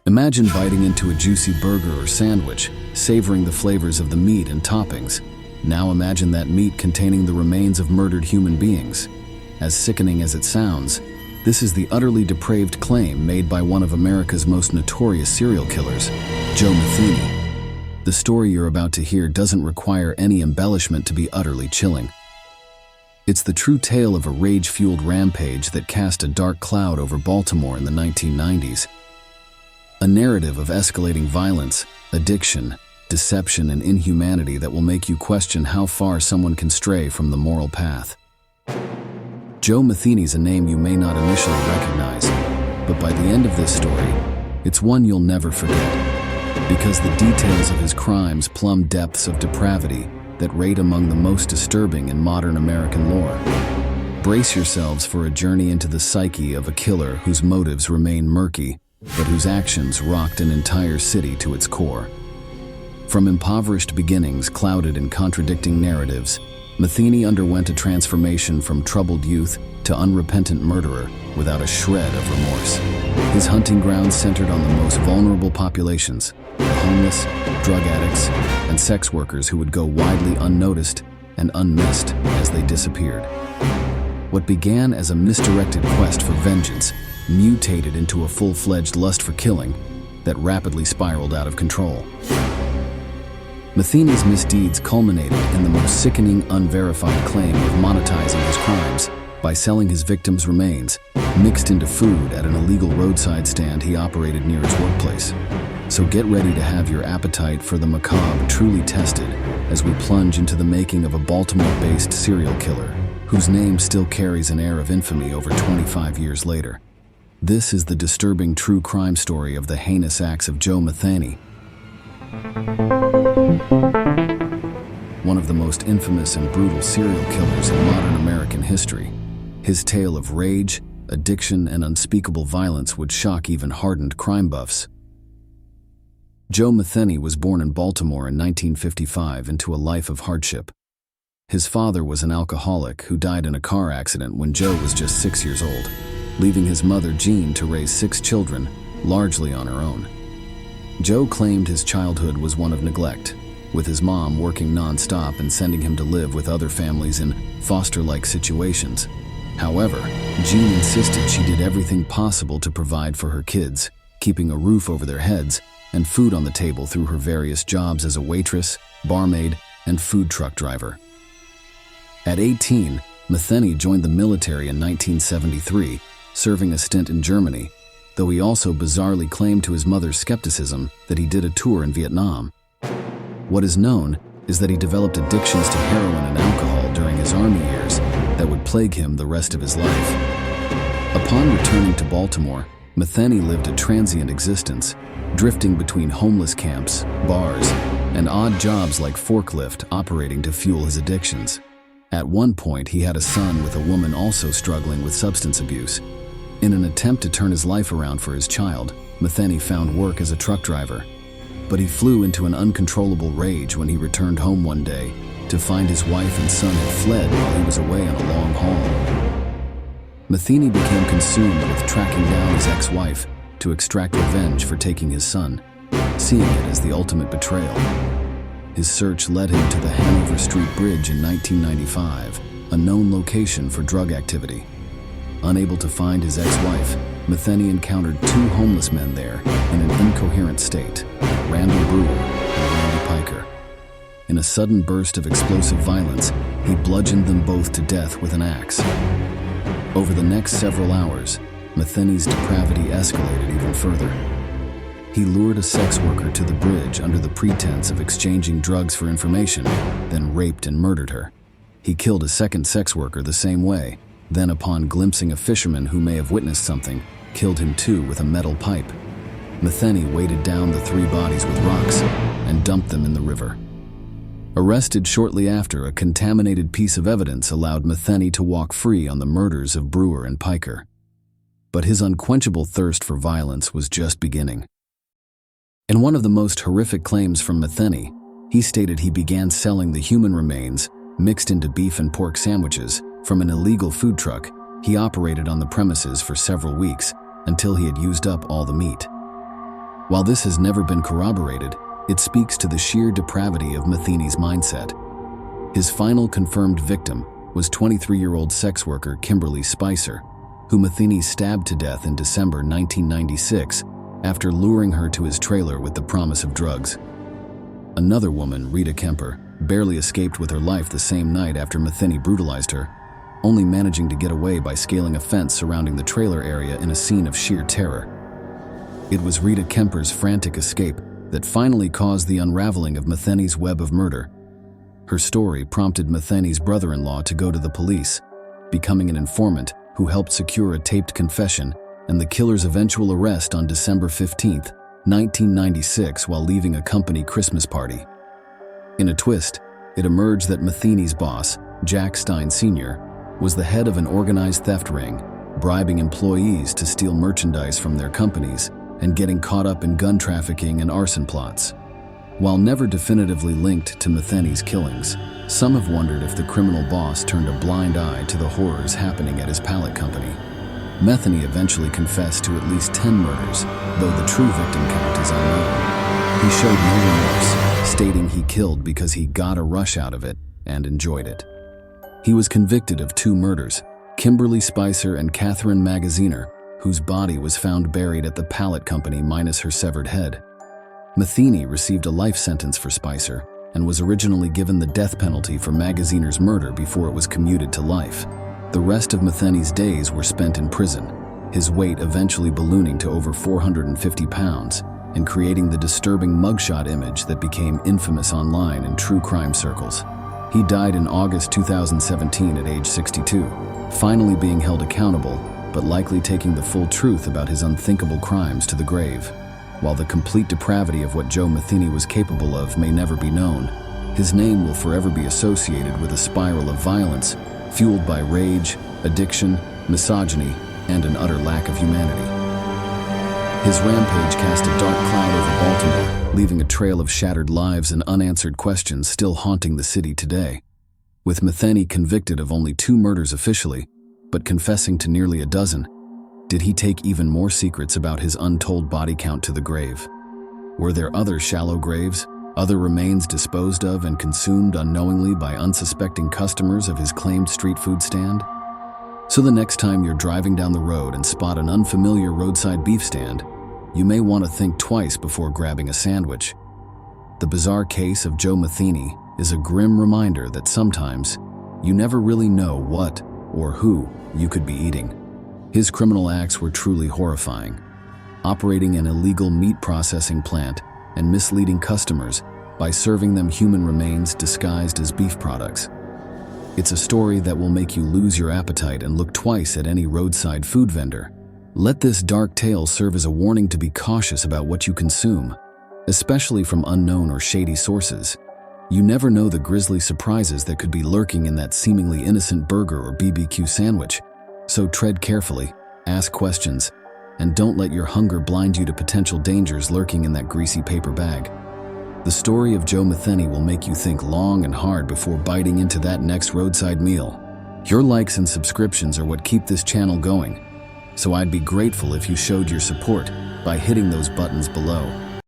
Imagine biting into a juicy burger or sandwich, savoring the flavors of the meat and toppings. Now imagine that meat containing the remains of murdered human beings. As sickening as it sounds, this is the utterly depraved claim made by one of America's most notorious serial killers, Joe Metheny. The story you're about to hear doesn't require any embellishment to be utterly chilling. It's the true tale of a rage-fueled rampage that cast a dark cloud over Baltimore in the 1990s. A narrative of escalating violence, addiction, deception, and inhumanity that will make you question how far someone can stray from the moral path. Joe Metheny's a name you may not initially recognize, but by the end of this story, it's one you'll never forget, because the details of his crimes plumb depths of depravity that rate among the most disturbing in modern American lore. Brace yourselves for a journey into the psyche of a killer whose motives remain murky, but whose actions rocked an entire city to its core. From impoverished beginnings clouded in contradicting narratives, Metheny underwent a transformation from troubled youth to unrepentant murderer without a shred of remorse. His hunting grounds centered on the most vulnerable populations, the homeless, drug addicts, and sex workers who would go widely unnoticed and unmissed as they disappeared. What began as a misdirected quest for vengeance mutated into a full-fledged lust for killing that rapidly spiraled out of control. Metheny's misdeeds culminated in the most sickening, unverified claim of monetizing his crimes by selling his victims' remains, mixed into food at an illegal roadside stand he operated near his workplace. So get ready to have your appetite for the macabre truly tested as we plunge into the making of a Baltimore-based serial killer whose name still carries an air of infamy over 25 years later. This is the disturbing true crime story of the heinous acts of Joe Metheny, one of the most infamous and brutal serial killers in modern American history. His tale of rage, addiction, and unspeakable violence would shock even hardened crime buffs. Joe Metheny was born in Baltimore in 1955 into a life of hardship. His father was an alcoholic who died in a car accident when Joe was just 6 years old, leaving his mother, Jean, to raise 6 children, largely on her own. Joe claimed his childhood was one of neglect, with his mom working non-stop and sending him to live with other families in foster-like situations. However, Jean insisted she did everything possible to provide for her kids, keeping a roof over their heads and food on the table through her various jobs as a waitress, barmaid, and food truck driver. At 18, Metheny joined the military in 1973, serving a stint in Germany, though he also bizarrely claimed to his mother's skepticism that he did a tour in Vietnam. What is known is that he developed addictions to heroin and alcohol during his army years that would plague him the rest of his life. Upon returning to Baltimore, Metheny lived a transient existence, drifting between homeless camps, bars, and odd jobs like forklift operating to fuel his addictions. At one point, he had a son with a woman also struggling with substance abuse. In an attempt to turn his life around for his child, Metheny found work as a truck driver. But he flew into an uncontrollable rage when he returned home one day to find his wife and son had fled while he was away on a long haul. Metheny became consumed with tracking down his ex-wife to extract revenge for taking his son, seeing it as the ultimate betrayal. His search led him to the Hanover Street Bridge in 1995, a known location for drug activity. Unable to find his ex-wife, Metheny encountered 2 homeless men there in an incoherent state, Randall Brewer and Randy Piker. In a sudden burst of explosive violence, he bludgeoned them both to death with an axe. Over the next several hours, Metheny's depravity escalated even further. He lured a sex worker to the bridge under the pretense of exchanging drugs for information, then raped and murdered her. He killed a second sex worker the same way, then upon glimpsing a fisherman who may have witnessed something, killed him too with a metal pipe. Metheny weighted down the 3 bodies with rocks and dumped them in the river. Arrested shortly after, a contaminated piece of evidence allowed Metheny to walk free on the murders of Brewer and Piker. But his unquenchable thirst for violence was just beginning. In one of the most horrific claims from Metheny, he stated he began selling the human remains, mixed into beef and pork sandwiches, from an illegal food truck he operated on the premises for several weeks until he had used up all the meat. While this has never been corroborated, it speaks to the sheer depravity of Metheny's mindset. His final confirmed victim was 23-year-old sex worker Kimberly Spicer, who Metheny stabbed to death in December 1996 after luring her to his trailer with the promise of drugs. Another woman, Rita Kemper, barely escaped with her life the same night after Metheny brutalized her, only managing to get away by scaling a fence surrounding the trailer area in a scene of sheer terror. It was Rita Kemper's frantic escape that finally caused the unraveling of Metheny's web of murder. Her story prompted Metheny's brother-in-law to go to the police, becoming an informant who helped secure a taped confession and the killer's eventual arrest on December 15, 1996, while leaving a company Christmas party. In a twist, it emerged that Metheny's boss, Jack Stein Sr., was the head of an organized theft ring, bribing employees to steal merchandise from their companies and getting caught up in gun trafficking and arson plots. While never definitively linked to Metheny's killings, some have wondered if the criminal boss turned a blind eye to the horrors happening at his pallet company. Metheny eventually confessed to at least 10 murders, though the true victim count is unknown. He showed no remorse, stating he killed because he got a rush out of it and enjoyed it. He was convicted of 2 murders, Kimberly Spicer and Catherine Magaziner, whose body was found buried at the pallet company minus her severed head. Metheny received a life sentence for Spicer and was originally given the death penalty for Magaziner's murder before it was commuted to life. The rest of Metheny's days were spent in prison, his weight eventually ballooning to over 450 pounds and creating the disturbing mugshot image that became infamous online in true crime circles. He died in August 2017 at age 62, finally being held accountable, but likely taking the full truth about his unthinkable crimes to the grave. While the complete depravity of what Joe Metheny was capable of may never be known, his name will forever be associated with a spiral of violence fueled by rage, addiction, misogyny, and an utter lack of humanity. His rampage cast a dark cloud over Baltimore, leaving a trail of shattered lives and unanswered questions still haunting the city today. With Metheny convicted of only 2 murders officially, but confessing to nearly a dozen, did he take even more secrets about his untold body count to the grave? Were there other shallow graves, other remains disposed of and consumed unknowingly by unsuspecting customers of his claimed street food stand? So the next time you're driving down the road and spot an unfamiliar roadside beef stand, you may want to think twice before grabbing a sandwich. The bizarre case of Joe Metheny is a grim reminder that sometimes you never really know what or who you could be eating. His criminal acts were truly horrifying, operating an illegal meat processing plant and misleading customers by serving them human remains disguised as beef products. It's a story that will make you lose your appetite and look twice at any roadside food vendor. Let this dark tale serve as a warning to be cautious about what you consume, especially from unknown or shady sources. You never know the grisly surprises that could be lurking in that seemingly innocent burger or BBQ sandwich. So tread carefully, ask questions, and don't let your hunger blind you to potential dangers lurking in that greasy paper bag. The story of Joe Metheny will make you think long and hard before biting into that next roadside meal. Your likes and subscriptions are what keep this channel going, so I'd be grateful if you showed your support by hitting those buttons below.